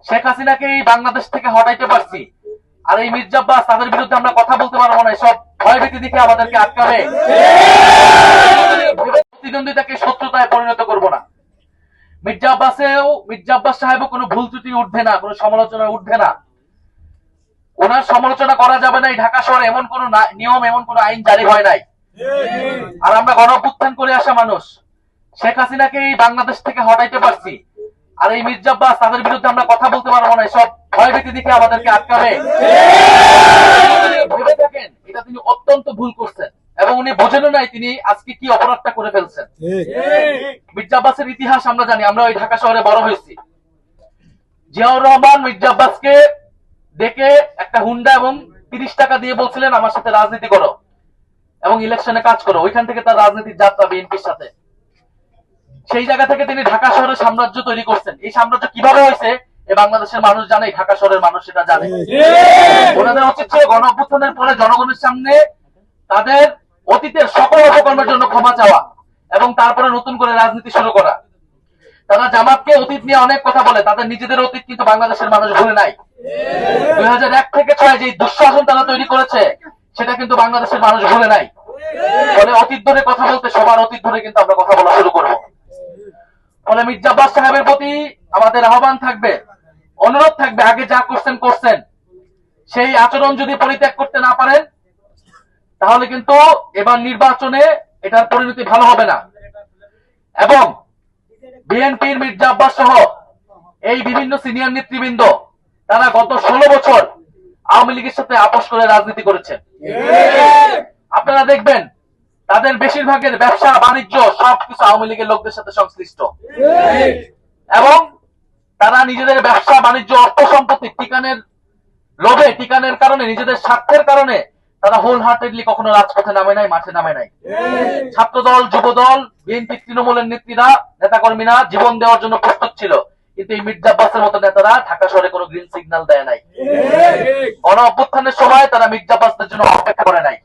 শেখ হাসিনাকে এই বাংলাদেশ থেকে হটাইতে পারছি, আর এই মির্জা আব্বাস তাদের বিরুদ্ধে আমরা কথা বলতে পারবো না। সব ভয়ভীতি দেখে আমাদেরকে আটকাবে। প্রতিদ্বন্দ্বিতাকে শত্রুতায় পরিণত করব না। মির্জা আব্বাস সাহেবও কোনো ভুল ত্রুটি উঠবে না, কোনো সমালোচনা উঠবে না। ওনার সমালোচনা করা যাবে না। এই ঢাকা শহরে এমন কোন নিয়ম, এমন কোন আইন জারি হয় নাই। আর আমরা গণঅভ্যুত্থান করে আসা মানুষ, শেখ হাসিনাকে এই বাংলাদেশ থেকে হটাইতে পারছি, আর এই মির্জা আব্বাস তাদের বিরুদ্ধে আমরা কথা বলতে পারবো না। সব ভয়ভীতি দেখে আমাদেরকে আটকাবে। ভেবে থাকেন এটা তিনি অত্যন্ত ভুল করছেন, এবং উনি বোঝেনও নাই তিনি আজকে কি অপরাধটা করে ফেলছেন। মির্জা আব্বাসের ইতিহাস আমরা জানি, আমরা ওই ঢাকা শহরে বড় হয়েছি। জিয়াউর রহমান মির্জা আব্বাসকে ডেকে একটা হুন্ডা এবং 30 টাকা দিয়ে বলছিলেন আমার সাথে রাজনীতি করো এবং ইলেকশনে কাজ করো। ওইখান থেকে তার রাজনীতির যাত্রা বিএনপির সাথে। সেই জায়গা থেকে তিনি ঢাকা শহরে সাম্রাজ্য তৈরি করছেন। এই সাম্রাজ্য কিভাবে হয়েছে এ বাংলাদেশের মানুষ জানে, ঢাকা শহরের মানুষ সেটা জানে। ওনাদের উচিত ছিল গণঅভ্যুত্থানের পরে জনগণের সামনে তাদের অতীতের সকল অপকর্মের জন্য ক্ষমা চাওয়া এবং তারপরে নতুন করে রাজনীতি শুরু করা। তারা জামাতকে অতীত নিয়ে অনেক কথা বলে, তাদের নিজেদের অতীত কিন্তু বাংলাদেশের মানুষ ভুলে নাই। 2001 থেকে 6 যে দুঃশাসন তারা তৈরি করেছে সেটা কিন্তু বাংলাদেশের মানুষ ভুলে নাই। ফলে অতীত ধরে কথা বলতে সবার অতীত ধরে কিন্তু আমরা কথা বলা শুরু করবো। ফলে মির্জা আব্বাস সাহেবের প্রতি আমাদের আহ্বান থাকবে, অনুরোধ থাকবে, আগে যা করছেন সেই আচরণ যদি পরিত্যাগ করতে না পারেন তাহলে কিন্তু এবার নির্বাচনে এটার পরিণতি ভালো হবে না। এবং বিএনপির মির্জা আব্বাস সহ এই বিভিন্ন সিনিয়র নেতৃবৃন্দ তারা গত 16 বছর আওয়ামী লীগের সাথে আপোষ করে রাজনীতি করেছেন। আপনারা দেখবেন তাদের বেশিরভাগের ব্যবসা বাণিজ্য সবকিছু আওয়ামী লীগের লোকদের সাথে সংশ্লিষ্ট, এবং তারা নিজেদের ব্যবসা বাণিজ্য অর্থ সম্পত্তি টিকানের লোভে, টিকানের কারণে, নিজেদের স্বার্থের কারণে তারা হোল হার্টেডলি কখনো রাজপথে নামে নাই, মাঠে নামে নাই। ছাত্রদল, যুবদল, বিএনপি, তৃণমূলের নেত্রীরা, নেতাকর্মীরা জীবন দেওয়ার জন্য প্রস্তুত ছিল, কিন্তু এই মির্জা আব্বাসের মতো নেতারা ঢাকা শহরে কোনো গ্রিন সিগন্যাল দেয় নাই। গণঅভ্যুত্থানের সময় তারা মির্জা আব্বাসদের জন্য অপেক্ষা করে নাই।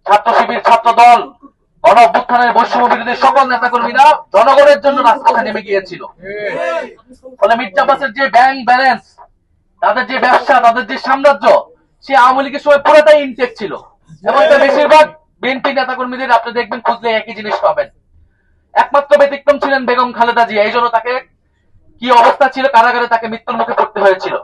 ছাত্র শিবির, ছাত্র দল, গণঅভ্যুত্থানের বৈষম্য বিরোধী সকল নেতাকর্মীরা জনগণের জন্য রাজপথে নেমে গিয়েছিল। ফলে মির্জা আব্বাসের যে ব্যাংক ব্যালেন্স, তাদের যে ব্যবসা, তাদের যে সাম্রাজ্য, সে আওয়ামী লীগের সময় পুরোটাই ইনটেক ছিল। এবং বেশিরভাগ বিএনপি নেতাকর্মীদের আপনি দেখবেন খুঁজলে একই জিনিস পাবেন। একমাত্র ব্যতিক্রম ছিলেন বেগম খালেদা জিয়া। এই জন্য তাকে কি অবস্থা ছিল, কারাগারে তাকে মৃত্যুর মুখে পড়তে হয়েছিল।